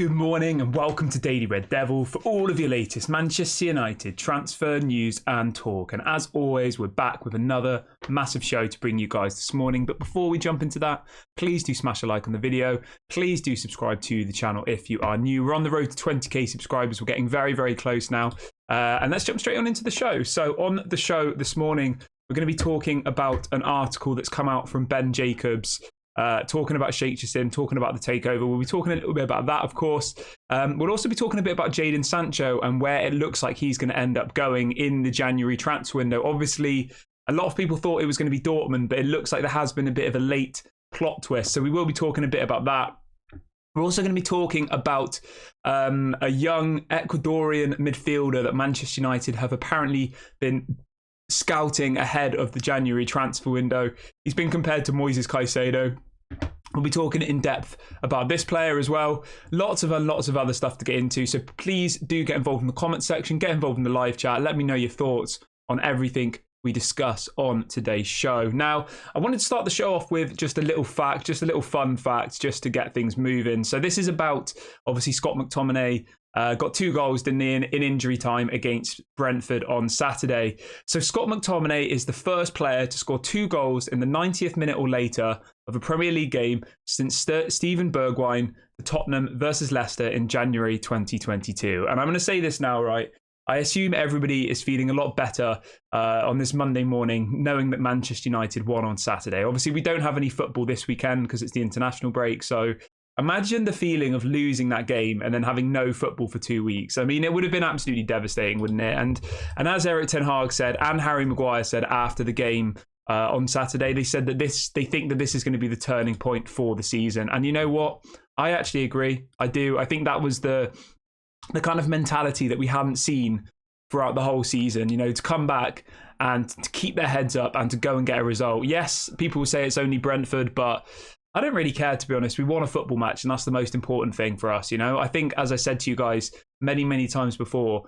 Good morning and welcome to Daily Red Devil for all of your latest Manchester United transfer news and talk. And as always, we're back with another massive show to bring you guys this morning. But before we jump into that, please do smash a like on the video. Please do subscribe to the channel if you are new. We're on the road to 20k subscribers. We're getting very, very close now. And let's jump straight on into the show. So on the show this morning, we're going to be talking about an article that's come out from Ben Jacobs. Talking about Sheik Jassim, talking about the takeover. We'll be talking a little bit about that, of course. We'll also be talking a bit about Jadon Sancho and where it looks like he's going to end up going in the January transfer window. Obviously, a lot of people thought it was going to be Dortmund, but it looks like there has been a bit of a late plot twist. So we will be talking a bit about that. We're also going to be talking about a young Ecuadorian midfielder that Manchester United have apparently been scouting ahead of the January transfer window. He's been compared to Moises Caicedo. We'll be talking in depth about this player as well. Lots of other stuff to get into. So please do get involved in the comment section. Get involved in the live chat. Let me know your thoughts on everything we discuss on today's show. Now, I wanted to start the show off with just a little fact, just a little fun fact, just to get things moving. So this is about, obviously, Scott McTominay got 2 goals, didn't he, in injury time against Brentford on Saturday. So Scott McTominay is the first player to score 2 goals in the 90th minute or later of a Premier League game since Steven Bergwijn, the Tottenham versus Leicester in January 2022. And I'm going to say this now, right? I assume everybody is feeling a lot better on this Monday morning, knowing that Manchester United won on Saturday. Obviously, we don't have any football this weekend because it's the international break. So imagine the feeling of losing that game and then having no football for 2 weeks. I mean, it would have been absolutely devastating, wouldn't it? And as Erik ten Hag said, and Harry Maguire said after the game on Saturday, they said that they think that this is going to be the turning point for the season. And you know what? I actually agree. I do. I think that was the kind of mentality that we haven't seen throughout the whole season, you know, to come back and to keep their heads up and to go and get a result. Yes, people will say it's only Brentford, but I don't really care, to be honest. We won a football match, and that's the most important thing for us, you know. I think, as I said to you guys many, many times before,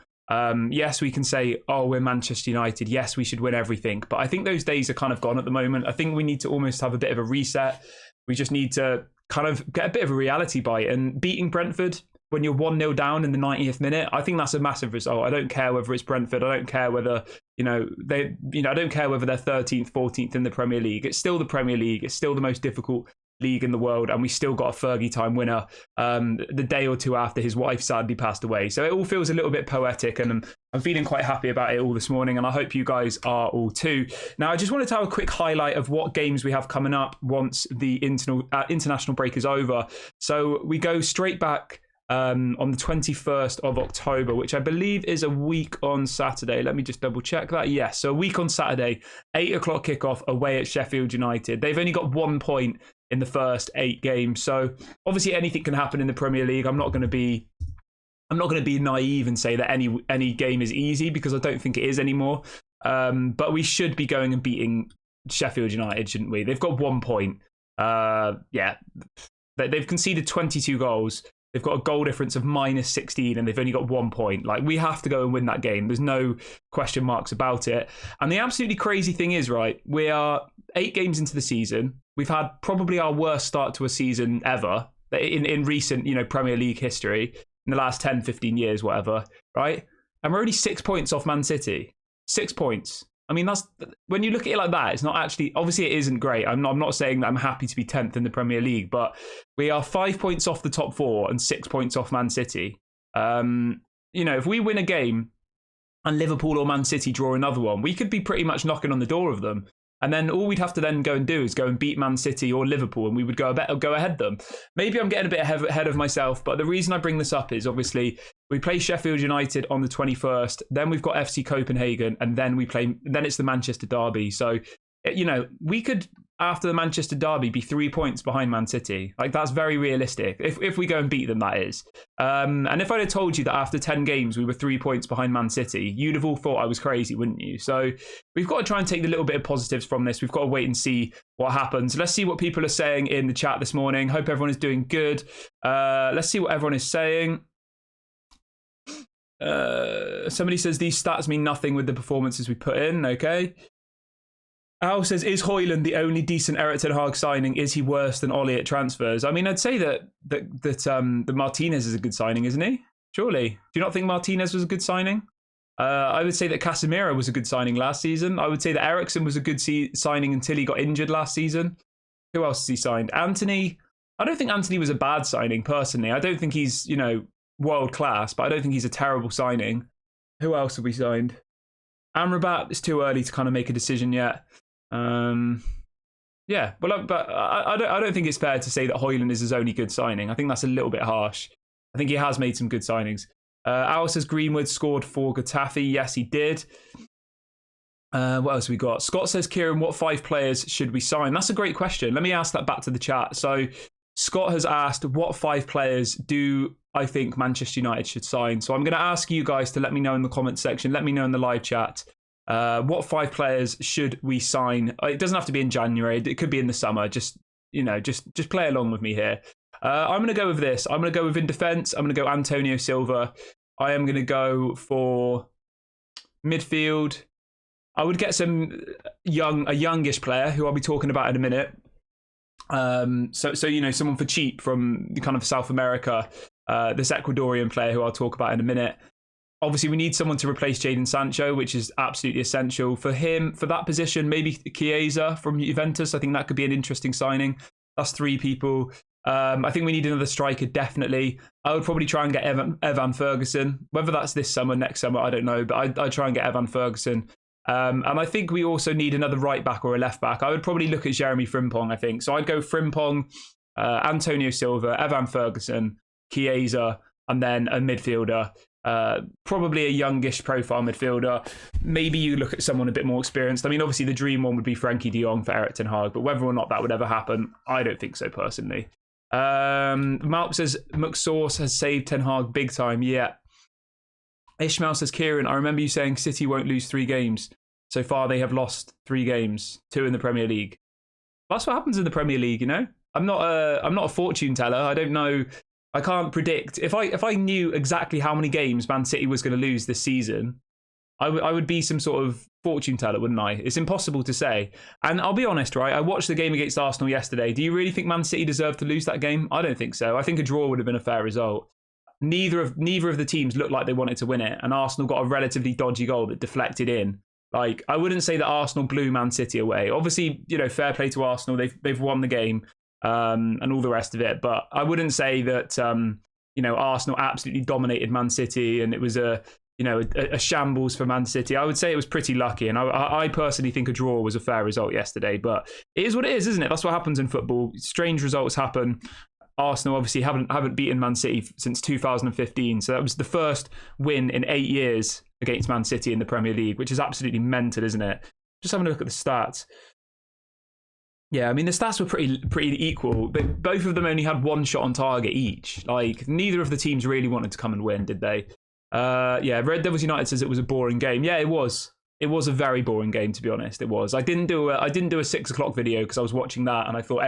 yes, we can say, oh, we're Manchester United. Yes, we should win everything. But I think those days are kind of gone at the moment. I think we need to almost have a bit of a reset. We just need to kind of get a bit of a reality bite. And beating Brentford when you're 1-0 down in the 90th minute, I think that's a massive result. I don't care whether it's Brentford. I don't care whether, I don't care whether they're 13th, 14th in the Premier League. It's still the Premier League. It's still the most difficult league in the world, and we still got a Fergie time winner the day or two after his wife sadly passed away. So it all feels a little bit poetic, and I'm feeling quite happy about it all this morning, and I hope you guys are all too. Now, I just wanted to have a quick highlight of what games we have coming up once the international break is over. So we go straight back on the 21st of October, which I believe is a week on Saturday. Let me just double check that. Yes, so a week on Saturday, 8 o'clock kickoff away at Sheffield United. They've only got 1 point in the first 8 games. So obviously anything can happen in the Premier League. I'm not going to be naive and say that any game is easy, because I don't think it is anymore. But we should be going and beating Sheffield United, shouldn't we? They've got 1 point. They've conceded 22 goals. They've got a goal difference of -16, and they've only got 1 point. Like, we have to go and win that game. There's no question marks about it. And the absolutely crazy thing is, right, we are 8 games into the season. We've had probably our worst start to a season ever in recent, Premier League history, in the last 10, 15 years, whatever, right? And we're only 6 points off Man City. 6 points. I mean, that's, when you look at it like that, it's not actually, obviously it isn't great. I'm not saying that I'm happy to be 10th in the Premier League, but we are 5 points off the top 4 and 6 points off Man City. If we win a game and Liverpool or Man City draw another one, we could be pretty much knocking on the door of them. And then all we'd have to then go and do is go and beat Man City or Liverpool, and we would go ahead them. Maybe I'm getting a bit ahead of myself, but the reason I bring this up is, obviously, we play Sheffield United on the 21st, then we've got FC Copenhagen, and then it's the Manchester Derby. So, we could, after the Manchester Derby, be 3 points behind Man City. Like, that's very realistic. If we go and beat them, that is. And if I'd have told you that after 10 games we were 3 points behind Man City, you'd have all thought I was crazy, wouldn't you? So we've got to try and take the little bit of positives from this. We've got to wait and see what happens. Let's see what people are saying in the chat this morning. Hope everyone is doing good. Let's see what everyone is saying. Somebody says these stats mean nothing with the performances we put in. Okay. Al says, is Højlund the only decent Erik ten Hag signing? Is he worse than Ollie at transfers? I mean, I'd say that Martinez is a good signing, isn't he? Surely. Do you not think Martinez was a good signing? I would say that Casemiro was a good signing last season. I would say that Eriksen was a good signing until he got injured last season. Who else has he signed? Anthony. I don't think Anthony was a bad signing, personally. I don't think he's, world class, but I don't think he's a terrible signing. Who else have we signed? Amrabat, it's too early to kind of make a decision yet. Yeah, but I don't think it's fair to say that Højlund is his only good signing. I think that's a little bit harsh. I think he has made some good signings. Al says Greenwood scored for Getafe. Yes, he did. What else have we got? Scott says, Kieran, what 5 players should we sign? That's a great question. Let me ask that back to the chat. So Scott has asked, what 5 players do I think Manchester United should sign? So I'm going to ask you guys to let me know in the comment section. Let me know in the live chat. What 5 players should we sign? It doesn't have to be in January. It could be in the summer. Just play along with me here. I'm going to go with this. I'm going to go with in defence. I'm going to go Antonio Silva. I am going to go for midfield. I would get a youngish player who I'll be talking about in a minute. So someone for cheap from kind of South America. This Ecuadorian player who I'll talk about in a minute. Obviously, we need someone to replace Jadon Sancho, which is absolutely essential for him. For that position, maybe Chiesa from Juventus. I think that could be an interesting signing. That's 3 people. I think we need another striker, definitely. I would probably try and get Evan Ferguson. Whether that's this summer, next summer, I don't know. But I'd try and get Evan Ferguson. And I think we also need another right back or a left back. I would probably look at Jeremy Frimpong, I think. So I'd go Frimpong, Antonio Silva, Evan Ferguson, Chiesa, and then a midfielder. Probably a youngish profile midfielder. Maybe you look at someone a bit more experienced. I mean, obviously the dream one would be Frankie de Jong for Erik ten Hag, but whether or not that would ever happen, I don't think so personally. Malp says McSauce has saved Ten Hag big time. Yeah. Ishmael says, Kieran, I remember you saying City won't lose 3 games. So far they have lost 3 games, 2 in the Premier League. That's what happens in the Premier League, I'm not a fortune teller. I don't know. I can't predict. If I knew exactly how many games Man City was going to lose this season, I would be some sort of fortune teller, wouldn't I? It's impossible to say. And I'll be honest, right? I watched the game against Arsenal yesterday. Do you really think Man City deserved to lose that game? I don't think so. I think a draw would have been a fair result. Neither of the teams looked like they wanted to win it, and Arsenal got a relatively dodgy goal that deflected in. Like, I wouldn't say that Arsenal blew Man City away. Obviously, fair play to Arsenal. They've won the game, and all the rest of it. But I wouldn't say that Arsenal absolutely dominated Man City and it was a shambles for Man City. I would say it was pretty lucky, and I personally think a draw was a fair result yesterday. But it is what it is, isn't it? That's what happens in football. Strange results happen. Arsenal obviously haven't beaten Man City since 2015, so that was the first win in 8 years against Man City in the Premier League, which is absolutely mental, isn't it? Just having a look at the stats. Yeah, I mean, the stats were pretty equal, but both of them only had 1 shot on target each. Like, neither of the teams really wanted to come and win, did they? Red Devils United says it was a boring game. Yeah, it was. It was a very boring game, to be honest. It was. I didn't do a 6 o'clock video because I was watching that, and I thought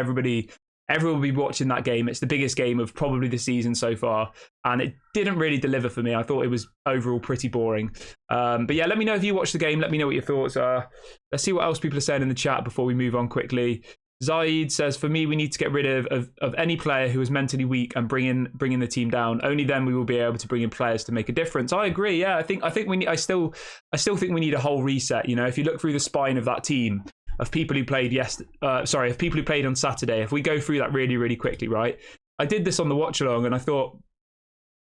everyone will be watching that game. It's the biggest game of probably the season so far, and it didn't really deliver for me. I thought it was overall pretty boring. But yeah, let me know if you watched the game. Let me know what your thoughts are. Let's see what else people are saying in the chat before we move on quickly. Zaid says, for me, we need to get rid of any player who is mentally weak and bringing the team down. Only then we will be able to bring in players to make a difference. I agree. Yeah, I think we need. I still think we need a whole reset. If you look through the spine of that team, of people who played of people who played on Saturday, if we go through that really, really quickly, right? I did this on the watch along and I thought,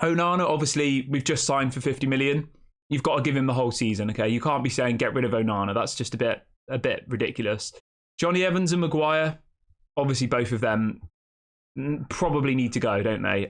Onana, obviously we've just signed for 50 million. You've got to give him the whole season, okay? You can't be saying get rid of Onana. That's just a bit ridiculous. Johnny Evans and Maguire, obviously both of them probably need to go, don't they?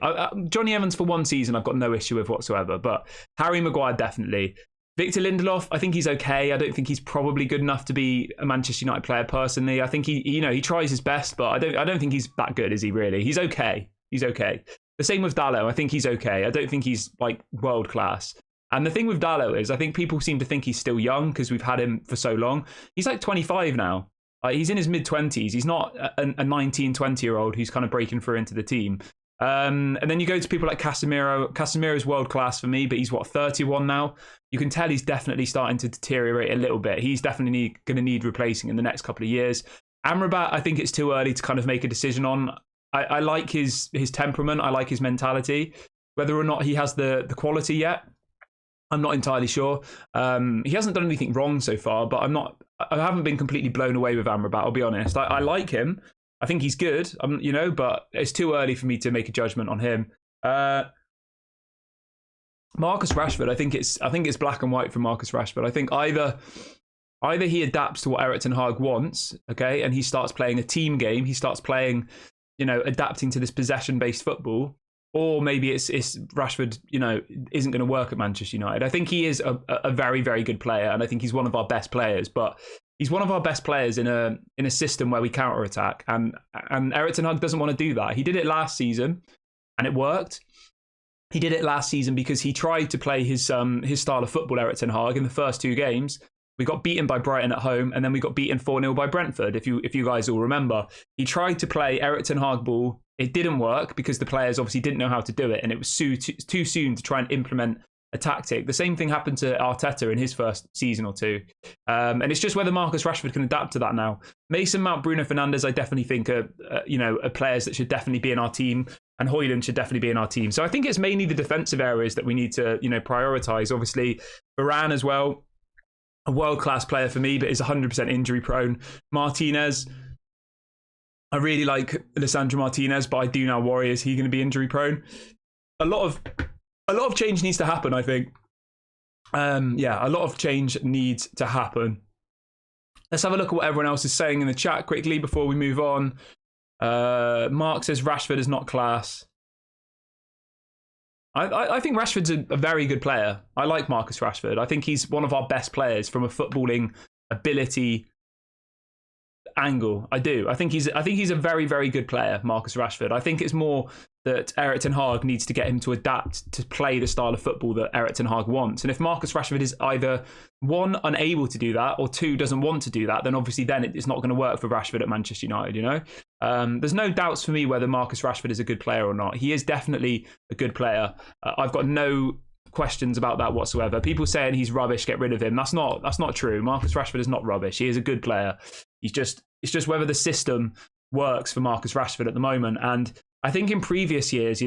Johnny Evans for 1 season I've got no issue with whatsoever, but Harry Maguire definitely. Victor Lindelof, I think he's okay. I don't think he's probably good enough to be a Manchester United player personally. I think he tries his best, but I don't think he's that good, is he really? He's okay. He's okay. The same with Dalot. I think he's okay. I don't think he's like world class. And the thing with Dalot is I think people seem to think he's still young because we've had him for so long. He's like 25 now. He's in his mid-20s. He's not a 19, 20-year-old who's kind of breaking through into the team. And then you go to people like Casemiro. Casemiro's world class for me, but he's 31 now. You can tell he's definitely starting to deteriorate a little bit. He's definitely going to need replacing in the next couple of years. Amrabat, I think it's too early to kind of make a decision on. I like his temperament. I like his mentality. Whether or not he has the quality yet, I'm not entirely sure. He hasn't done anything wrong so far, but I haven't been completely blown away with Amrabat, I'll be honest. I like him. I think he's good, but it's too early for me to make a judgment on him. Marcus Rashford, I think it's black and white for Marcus Rashford. I think either he adapts to what Erik ten Hag wants, okay, and he starts playing a team game. He starts playing, adapting to this possession-based football, or maybe it's Rashford, isn't going to work at Manchester United. I think he is a very, very good player, and I think he's one of our best players. But he's one of our best players in a system where we counter-attack, and Erik ten Hag doesn't want to do that. He did it last season, and it worked. He did it last season because he tried to play his style of football, Erik ten Hag, in the first two games. We got beaten by Brighton at home, and then we got beaten 4-0 by Brentford, if you guys all remember. He tried to play Erik ten Hag ball. It didn't work because the players obviously didn't know how to do it, and it was too soon to try and implement a tactic. The same thing happened to Arteta in his first season or two. And it's just whether Marcus Rashford can adapt to that now. Mason Mount, Bruno Fernandes, I definitely think are players that should definitely be in our team, and Højlund should definitely be in our team. So I think it's mainly the defensive areas that we need to, prioritise. Obviously, Varane as well, a world-class player for me, but is 100% injury prone. Martinez, I really like Lisandro Martinez, but I do now worry, is he going to be injury prone? A lot of change needs to happen, I think. A lot of change needs to happen. Let's have a look at what everyone else is saying in the chat quickly before we move on. Mark says Rashford is not class. I think Rashford's a very good player. I like Marcus Rashford. I think he's one of our best players from a footballing ability angle. I do. I think he's a very, very good player, Marcus Rashford. I think it's more that Erik ten Hag needs to get him to adapt to play the style of football that Erik ten Hag wants. And if Marcus Rashford is either one, unable to do that, or two, doesn't want to do that, then obviously then it's not going to work for Rashford at Manchester United, There's no doubts for me whether Marcus Rashford is a good player or not. He is definitely a good player. I've got no questions about that whatsoever. People saying he's rubbish, get rid of him. That's not true. Marcus Rashford is not rubbish. He is a good player. It's just whether the system works for Marcus Rashford at the moment. And I think in previous years,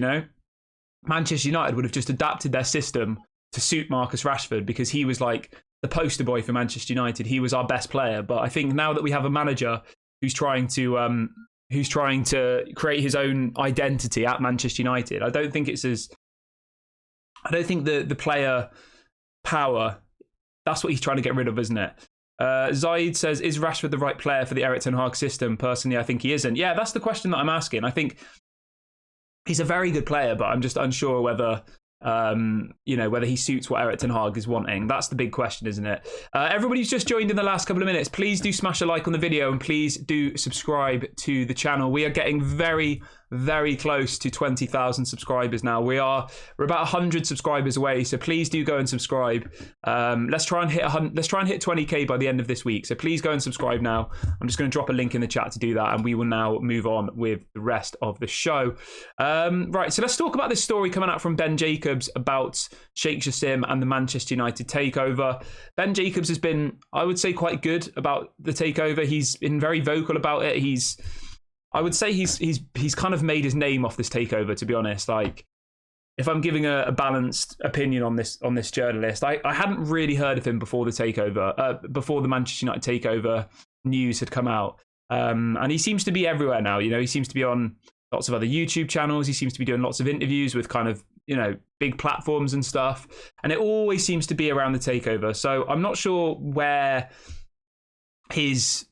Manchester United would have just adapted their system to suit Marcus Rashford because he was like the poster boy for Manchester United. He was our best player. But I think now that we have a manager who's trying to create his own identity at Manchester United, I don't think the player power, that's what he's trying to get rid of, isn't it? Zaid says, is Rashford the right player for the Erik ten Hag system? Personally, I think he isn't. Yeah, that's the question that I'm asking. I think he's a very good player, but I'm just unsure whether whether he suits what Erik ten Hag is wanting. That's the big question, isn't it? Everybody who's just joined in the last couple of minutes, please do smash a like on the video and please do subscribe to the channel. We are getting very, very close to 20,000 subscribers now. We're about 100 subscribers away, so please do go and subscribe. Let's try and hit 20k by the end of this week. So please go and subscribe now. I'm just going to drop a link in the chat to do that, and we will now move on with the rest of the show. Right, so let's talk about this story coming out from Ben Jacobs about Sheik Jassim and the Manchester United takeover. Ben Jacobs has been, I would say, quite good about the takeover. He's been very vocal about it. I would say he's kind of made his name off this takeover, to be honest. Like, if I'm giving a balanced opinion on this journalist, I hadn't really heard of him before the takeover, before the Manchester United takeover news had come out. And he seems to be everywhere now. He seems to be on lots of other YouTube channels. He seems to be doing lots of interviews with kind of, big platforms and stuff. And it always seems to be around the takeover. So I'm not sure where his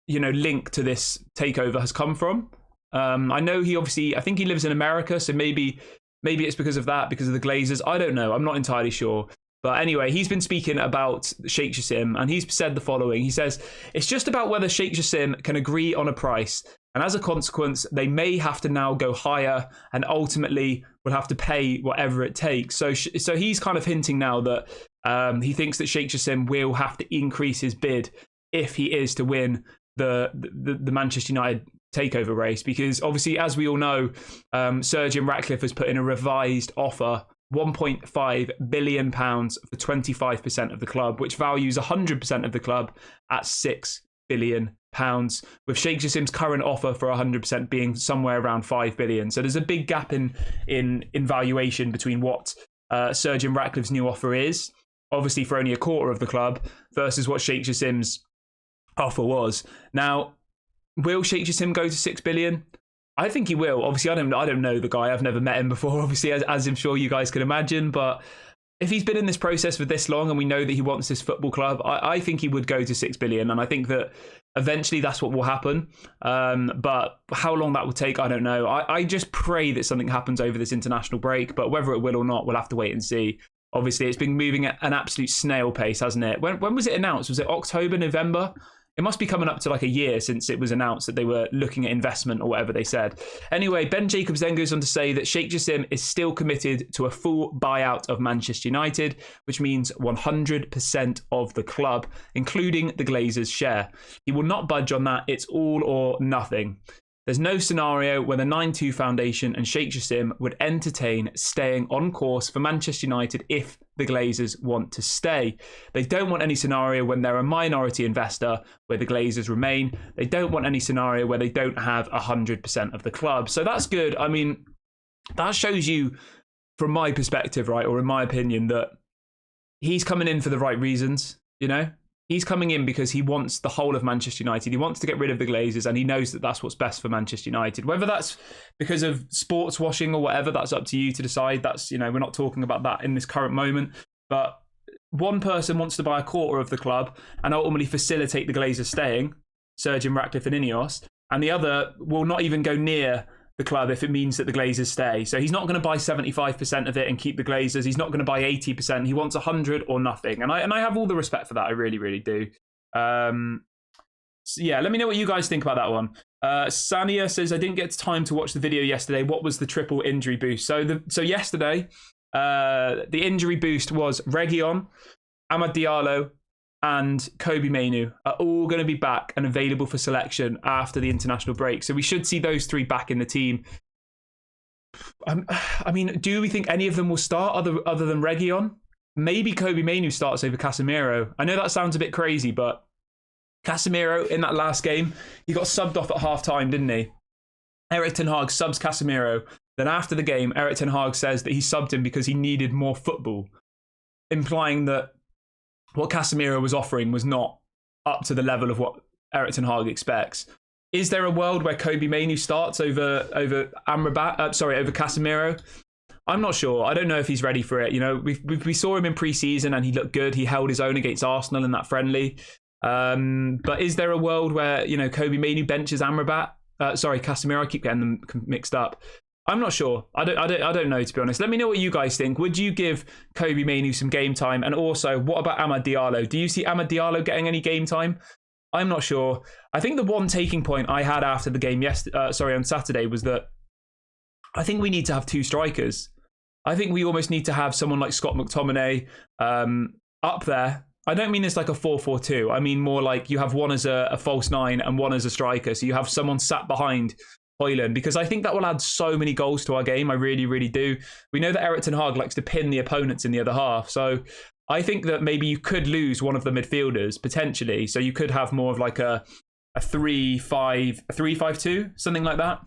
link to this takeover has come from. I know I think he lives in America, so maybe it's because of that, because of the Glazers. I don't know. I'm not entirely sure. But anyway, he's been speaking about Sheik Jassim, and he's said the following. He says, it's just about whether Sheik Jassim can agree on a price. And as a consequence, they may have to now go higher and ultimately will have to pay whatever it takes. So he's kind of hinting now that he thinks that Sheik Jassim will have to increase his bid if he is to win the Manchester United takeover race, because obviously, as we all know, Sir Jim Ratcliffe has put in a revised offer, £1.5 billion for 25% of the club, which values 100% of the club at £6 billion, with Sheik Jassim's current offer for 100% being somewhere around £5 billion. So there's a big gap in valuation between what Sir Jim Ratcliffe's new offer is, obviously for only a quarter of the club, versus what Sheik Jassim's offer was. Now, will Sheik Jassim go to £6 billion? I think he will. Obviously, I don't know the guy. I've never met him before, obviously, as I'm sure you guys can imagine. But if he's been in this process for this long and we know that he wants this football club, I think he would go to £6 billion. And I think that eventually that's what will happen. But how long that will take, I don't know. I just pray that something happens over this international break. But whether it will or not, we'll have to wait and see. Obviously, it's been moving at an absolute snail pace, hasn't it? When was it announced? Was it October, November? It must be coming up to like a year since it was announced that they were looking at investment or whatever they said. Anyway, Ben Jacobs then goes on to say that Sheik Jassim is still committed to a full buyout of Manchester United, which means 100% of the club, including the Glazers' share. He will not budge on that. It's all or nothing. There's no scenario where the 9-2 Foundation and Sheik Jassim would entertain staying on course for Manchester United if the Glazers want to stay. They don't want any scenario when they're a minority investor where the Glazers remain. They don't want any scenario where they don't have 100% of the club. So that's good. I mean, that shows you, from my perspective, right, or in my opinion, that he's coming in for the right reasons, you know? He's coming in because he wants the whole of Manchester United. He wants to get rid of the Glazers, and he knows that that's what's best for Manchester United. Whether that's because of sports washing or whatever, that's up to you to decide. That's, you know, we're not talking about that in this current moment. But one person wants to buy a quarter of the club and ultimately facilitate the Glazers staying, Sir Jim Ratcliffe and Ineos, and the other will not even go near the club if it means that the Glazers stay. So he's not going to buy 75% of it and keep the Glazers. He's not going to buy 80%. He wants 100 or nothing. And I have all the respect for that. I really, really do. So yeah, let me know what you guys think about that one. Sania says, I didn't get time to watch the video yesterday. What was the triple injury boost? So yesterday, the injury boost was Reguilon, Amad Diallo, and Kobe Mainoo are all going to be back and available for selection after the international break. So we should see those three back in the team. I mean, do we think any of them will start other than Reguilon? Maybe Kobe Mainoo starts over Casemiro. I know that sounds a bit crazy, but Casemiro in that last game, he got subbed off at half-time, didn't he? Erik ten Hag subs Casemiro. Then after the game, Erik ten Hag says that he subbed him because he needed more football, implying that what Casemiro was offering was not up to the level of what Erik ten Hag expects. Is there a world where Kobe Mainoo starts over Casemiro? I'm not sure. I don't know if he's ready for it. You know, we saw him in pre-season and he looked good. He held his own against Arsenal in that friendly. But is there a world where, you know, Kobe Mainoo benches Casemiro? I keep getting them mixed up. I'm not sure. I don't know, to be honest. Let me know what you guys think. Would you give Kobe Mainoo some game time? And also, what about Amad Diallo? Do you see Amad Diallo getting any game time? I'm not sure. I think the one taking point I had after the game on Saturday was that I think we need to have two strikers. I think we almost need to have someone like Scott McTominay up there. I don't mean it's like a 4-4-2. I mean more like you have one as a false nine and one as a striker. So you have someone sat behind Højlund, because I think that will add so many goals to our game. I really, really do. We know that Erik ten Hag likes to pin the opponents in the other half. So I think that maybe you could lose one of the midfielders potentially. So you could have more of like a 3-5-2, something like that.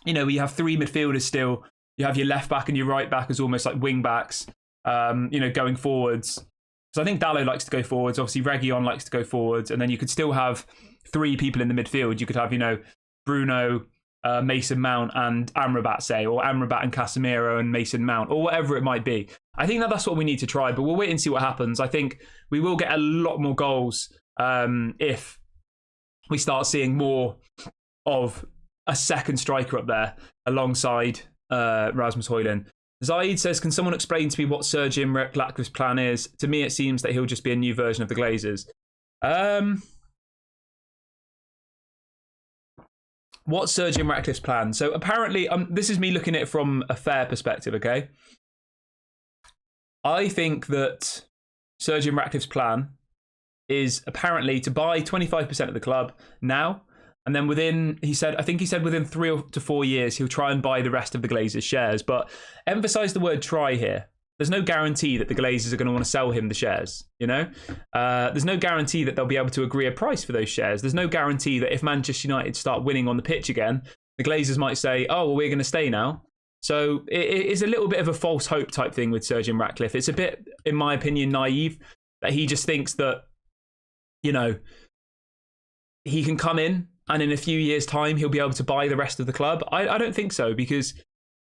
You know, you have three midfielders still. You have your left back and your right back as almost like wing backs, you know, going forwards. So I think Dallo likes to go forwards. Obviously, Reguilon likes to go forwards. And then you could still have three people in the midfield. You could have, you know, Bruno, Mason Mount and Amrabat, say, or Amrabat and Casemiro and Mason Mount, or whatever it might be. I think that's what we need to try, but we'll wait and see what happens. I think we will get a lot more goals if we start seeing more of a second striker up there alongside Rasmus Højlund. Zaid says, can someone explain to me what Sir Jim Ratcliffe's plan is? To me, it seems that he'll just be a new version of the Glazers. What's Sir Jim Ratcliffe's plan? So apparently, this is me looking at it from a fair perspective, okay? I think that Sir Jim Ratcliffe's plan is apparently to buy 25% of the club now. And then I think he said within 3 to 4 years, he'll try and buy the rest of the Glazers' shares. But emphasize the word try here. There's no guarantee that the Glazers are going to want to sell him the shares, you know? There's no guarantee that they'll be able to agree a price for those shares. There's no guarantee that if Manchester United start winning on the pitch again, the Glazers might say, oh, well, we're going to stay now. So it's a little bit of a false hope type thing with Sir Jim Ratcliffe. It's a bit, in my opinion, naive that he just thinks that, you know, he can come in and in a few years' time, he'll be able to buy the rest of the club. I don't think so, because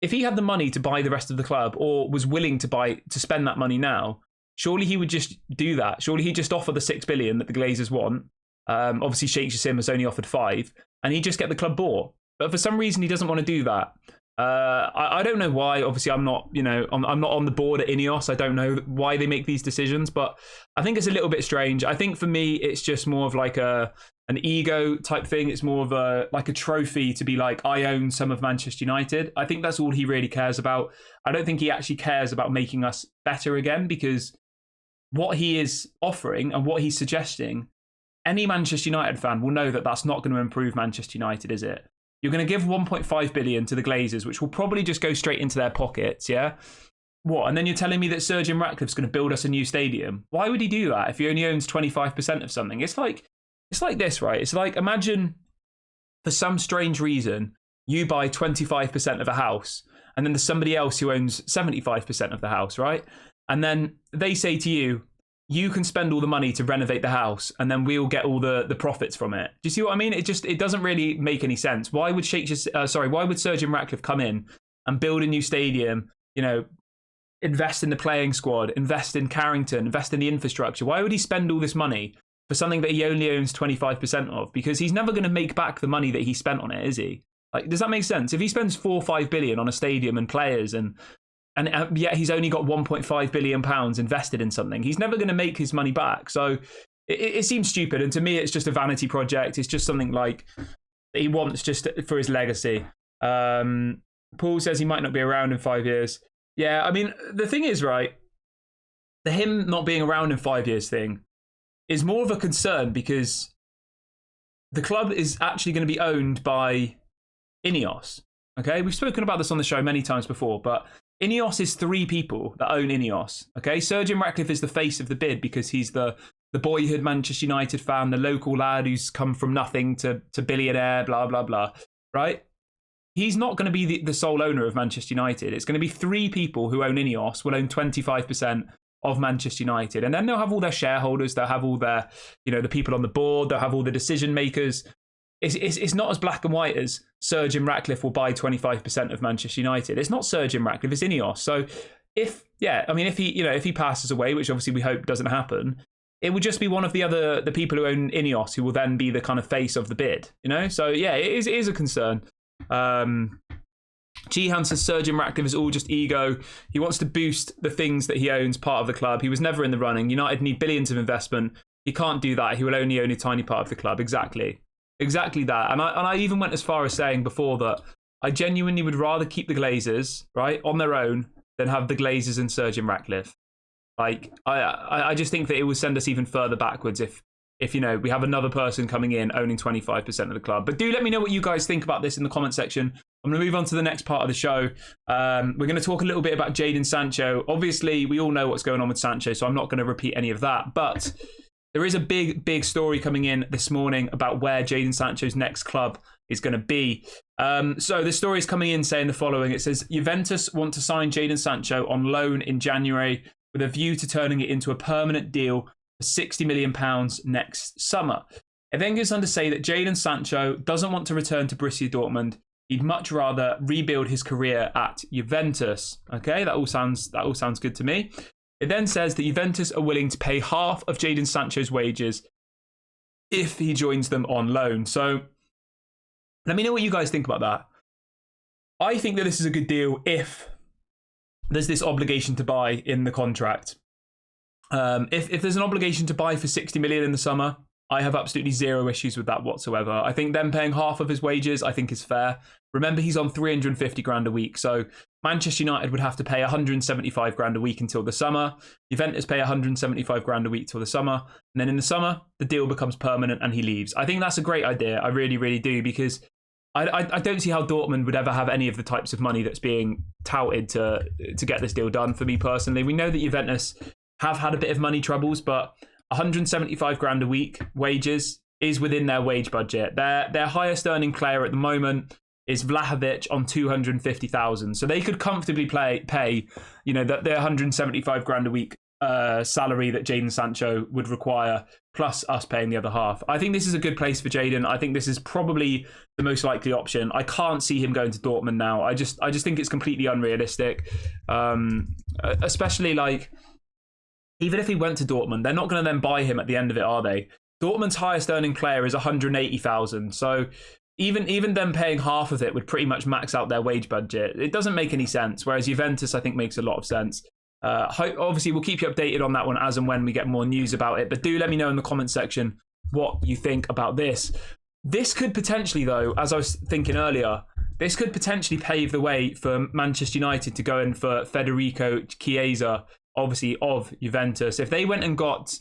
if he had the money to buy the rest of the club or was willing to spend that money now, surely he would just do that. Surely he'd just offer the 6 billion that the Glazers want. Obviously, Sheik Jassim has only offered 5, and he'd just get the club bought. But for some reason, he doesn't want to do that. I don't know why. Obviously, I'm not on the board at Ineos. I don't know why they make these decisions, but I think it's a little bit strange. I think for me, it's just more of like an ego type thing. It's more of a trophy to be like, I own some of Manchester United. I think that's all he really cares about. I don't think he actually cares about making us better again, because what he is offering and what he's suggesting, any Manchester United fan will know that that's not going to improve Manchester United, is it? You're going to give 1.5 billion to the Glazers, which will probably just go straight into their pockets, yeah? What? And then you're telling me that Sir Jim Ratcliffe's going to build us a new stadium? Why would he do that if he only owns 25% of something? It's like this, right? It's like, imagine for some strange reason, you buy 25% of a house, and then there's somebody else who owns 75% of the house, right? And then they say to you, you can spend all the money to renovate the house, and then we'll get all the profits from it. Do you see what I mean? It doesn't really make any sense. Why would why would Sir Jim Ratcliffe come in and build a new stadium, you know, invest in the playing squad, invest in Carrington, invest in the infrastructure? Why would he spend all this money for something that he only owns 25% of? Because he's never going to make back the money that he spent on it, is he? Like, does that make sense? If he spends 4 or 5 billion on a stadium and players and yet he's only got 1.5 billion pounds invested in something, he's never going to make his money back. So it seems stupid. And to me, it's just a vanity project. It's just something like that he wants just for his legacy. Paul says he might not be around in 5 years. Yeah, I mean, the thing is, right, the him not being around in 5 years thing is more of a concern, because the club is actually going to be owned by Ineos. Okay, we've spoken about this on the show many times before, but Ineos is 3 people that own Ineos. Okay, Sir Jim Ratcliffe is the face of the bid because he's the boyhood Manchester United fan, the local lad who's come from nothing to billionaire, blah, blah, blah, right? He's not going to be the sole owner of Manchester United. It's going to be 3 people who own Ineos will own 25% of Manchester United. And then they'll have all their shareholders, they'll have all their, you know, the people on the board, they'll have all the decision makers. It's not as black and white as Sir Jim Ratcliffe will buy 25% of Manchester United. It's not Sir Jim Ratcliffe, it's Ineos. So if he passes away, which obviously we hope doesn't happen, it would just be one of the people who own Ineos who will then be the kind of face of the bid, you know? So yeah, it is a concern. Jihan says Sir Jim Ratcliffe is all just ego. He wants to boost the things that he owns part of the club. He was never in the running. United need billions of investment. He can't do that. He will only own a tiny part of the club. Exactly that. And I even went as far as saying before that I genuinely would rather keep the Glazers, right, on their own than have the Glazers and Sir Jim Ratcliffe. Like, I just think that it would send us even further backwards if you know, we have another person coming in owning 25% of the club. But do let me know what you guys think about this in the comment section. I'm going to move on to the next part of the show. We're going to talk a little bit about Jadon Sancho. Obviously, we all know what's going on with Sancho, so I'm not going to repeat any of that. But there is a big story coming in this morning about where Jadon Sancho's next club is going to be. So the story is coming in saying the following. It says, Juventus want to sign Jadon Sancho on loan in January with a view to turning it into a permanent deal for £60 million next summer. It then goes on to say that Jadon Sancho doesn't want to return to Borussia Dortmund. He'd much rather rebuild his career at Juventus. Okay, that all sounds good to me. It then says that Juventus are willing to pay half of Jadon Sancho's wages if he joins them on loan. So let me know what you guys think about that. I think that this is a good deal if there's this obligation to buy in the contract. If there's an obligation to buy for 60 million in the summer, I have absolutely zero issues with that whatsoever. I think them paying half of his wages, I think is fair. Remember, he's on 350 grand a week. So Manchester United would have to pay 175 grand a week until the summer. Juventus pay 175 grand a week till the summer. And then in the summer, the deal becomes permanent and he leaves. I think that's a great idea. I really, really do, because I don't see how Dortmund would ever have any of the types of money that's being touted to get this deal done, for me personally. We know that Juventus have had a bit of money troubles, but 175 grand a week wages is within their wage budget. Their highest earning player at the moment is Vlahovic on 250,000. So they could comfortably pay, you know, that their 175 grand a week salary that Jadon Sancho would require, plus us paying the other half. I think this is a good place for Jadon. I think this is probably the most likely option. I can't see him going to Dortmund now. I just think it's completely unrealistic. Especially like, even if he went to Dortmund, they're not going to then buy him at the end of it, are they? Dortmund's highest earning player is 180,000. So even them paying half of it would pretty much max out their wage budget. It doesn't make any sense. Whereas Juventus, I think, makes a lot of sense. Obviously, we'll keep you updated on that one as and when we get more news about it. But do let me know in the comment section what you think about this. This could potentially, though, as I was thinking earlier, this could potentially pave the way for Manchester United to go in for Federico Chiesa, obviously of Juventus. If they went and got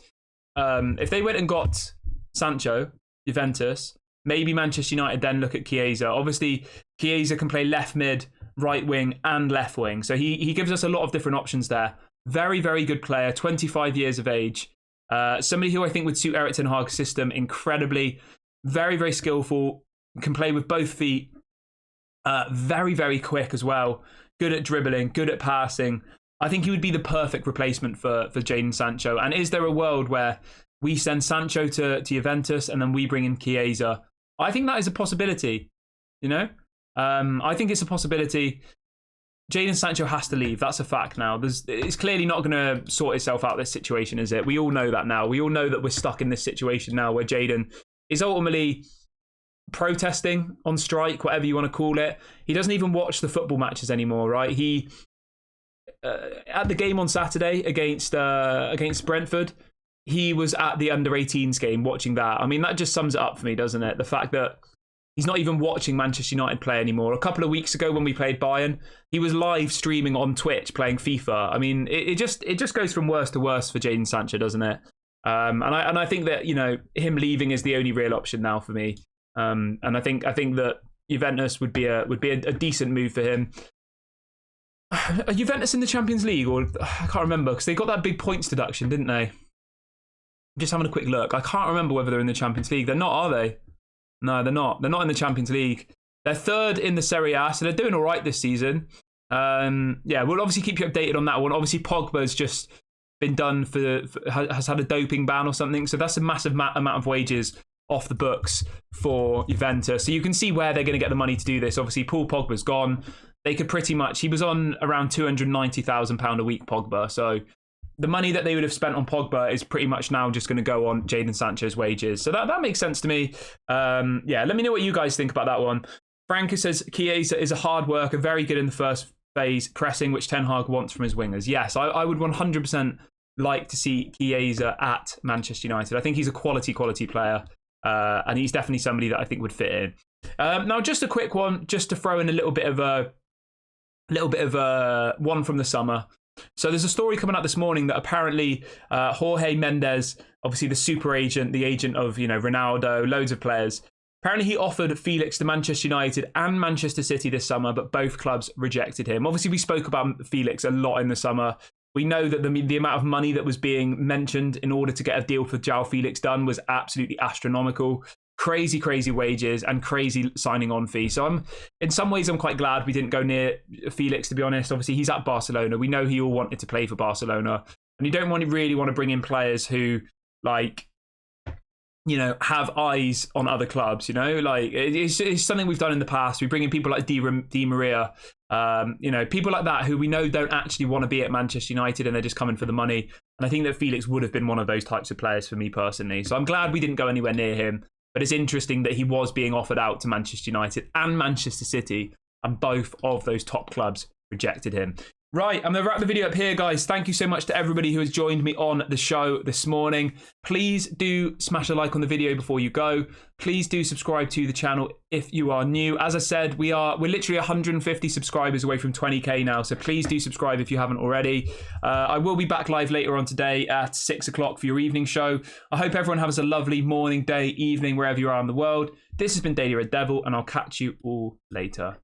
Sancho, Juventus, maybe Manchester United then look at Chiesa. Obviously, Chiesa can play left mid, right wing and left wing. So he gives us a lot of different options there. Very, very good player, 25 years of age. Somebody who I think would suit Erik ten Hag's system incredibly. Very, very skillful. Can play with both feet. Very, very quick as well. Good at dribbling, good at passing. I think he would be the perfect replacement for Jadon Sancho. And is there a world where we send Sancho to Juventus and then we bring in Chiesa? I think that is a possibility, you know? I think it's a possibility. Jadon Sancho has to leave. That's a fact now. It's clearly not going to sort itself out, this situation, is it? We all know that now. We all know that we're stuck in this situation now where Jadon is ultimately protesting, on strike, whatever you want to call it. He doesn't even watch the football matches anymore, right? He at the game on Saturday against Brentford, he was at the under-18s game watching that. I mean, that just sums it up for me, doesn't it? The fact that he's not even watching Manchester United play anymore. A couple of weeks ago when we played Bayern, he was live streaming on Twitch playing FIFA. I mean, it just goes from worse to worse for Jadon Sancho, doesn't it? And I think that, you know, him leaving is the only real option now for me. And I think that Juventus would be a decent move for him. Are Juventus in the Champions League, or I can't remember, because they got that big points deduction, didn't they? I'm just having a quick look. I can't remember whether they're in the Champions League. They're not, are they? No, they're not. They're not in the Champions League. They're third in the Serie A, so they're doing all right this season. Yeah, we'll obviously keep you updated on that one. Obviously, Pogba's just been done has had a doping ban or something, so that's a massive amount of wages off the books for Juventus. So you can see where they're going to get the money to do this. Obviously, Paul Pogba's gone. They could pretty much, he was on around £290,000 a week, Pogba. So the money that they would have spent on Pogba is pretty much now just going to go on Jadon Sancho's wages. So that makes sense to me. Yeah, let me know what you guys think about that one. Franco says, Chiesa is a hard worker, very good in the first phase, pressing, which Ten Hag wants from his wingers. Yes, I would 100% like to see Chiesa at Manchester United. I think he's a quality player. And he's definitely somebody that I think would fit in. Now, just a quick one, just to throw in a little bit of a one from the summer. So there's a story coming out this morning that apparently Jorge Mendes, obviously the super agent, the agent of, you know, Ronaldo, loads of players, apparently he offered Felix to Manchester United and Manchester City this summer, but both clubs rejected him. Obviously, we spoke about Felix a lot in the summer. We know that the amount of money that was being mentioned in order to get a deal for João Felix done was absolutely astronomical. Crazy wages and crazy signing on fee. So in some ways, I'm quite glad we didn't go near Felix, to be honest. Obviously, he's at Barcelona. We know he all wanted to play for Barcelona. And you don't really want to bring in players who, like, you know, have eyes on other clubs, you know? Like, it's something we've done in the past. We bring in people like Di Maria, you know, people like that who we know don't actually want to be at Manchester United and they're just coming for the money. And I think that Felix would have been one of those types of players for me personally. So I'm glad we didn't go anywhere near him. But it's interesting that he was being offered out to Manchester United and Manchester City, and both of those top clubs rejected him. Right, I'm going to wrap the video up here, guys. Thank you so much to everybody who has joined me on the show this morning. Please do smash a like on the video before you go. Please do subscribe to the channel if you are new. As I said, we're literally 150 subscribers away from 20k now, so please do subscribe if you haven't already. I will be back live later on today at 6 o'clock for your evening show. I hope everyone has a lovely morning, day, evening, wherever you are in the world. This has been Daily Red Devil, and I'll catch you all later.